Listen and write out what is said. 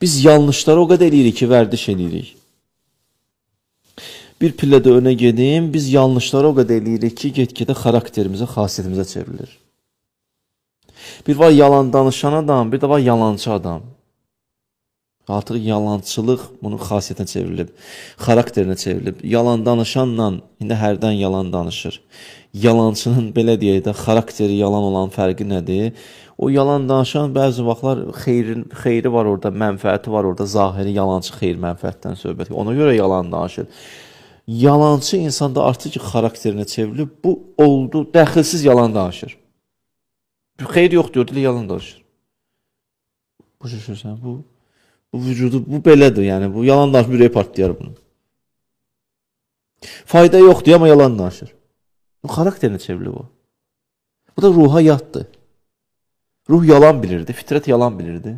Biz yanlışları o qədər eləyirik ki, vərdiş eləyirik. Bir pillədə önə gedim, biz yanlışları o qədər eləyirik ki, get-gedə xarakterimizə, xasiyyətimizə çevrilir. Bir var yalan danışan adam, bir də var yalancı adam. Artıq yalançılıq bunun xasiyyətinə çevrilib, xarakterinə çevrilib. Yalan danışanla indi hərdən yalan danışır. Yalancının belə deyək də xarakteri yalan olan fərqi nədir? O yalan danışan bəzi vaxtlar xeyri var orada, mənfəəti var orada, zahiri yalancı xeyir mənfəətdən söhbət. Ona görə yalan danışır. Yalancı insanda artıq ki, xarakterinə çevrilib, bu oldu, dəxilsiz yalan danışır. Xeyir yox diyor, dili yalan danışır. Bu şüşürsən, bu vücudu, bu belədir, yəni bu yalan danışır, ürəyi partlayar bunu. Fayda yoxdur, amma yalan danışır. Bu xarakterinə çevrilir bu. Bu da ruha yatdır. Ruh yalan bilirdi, fitrət yalan bilirdi.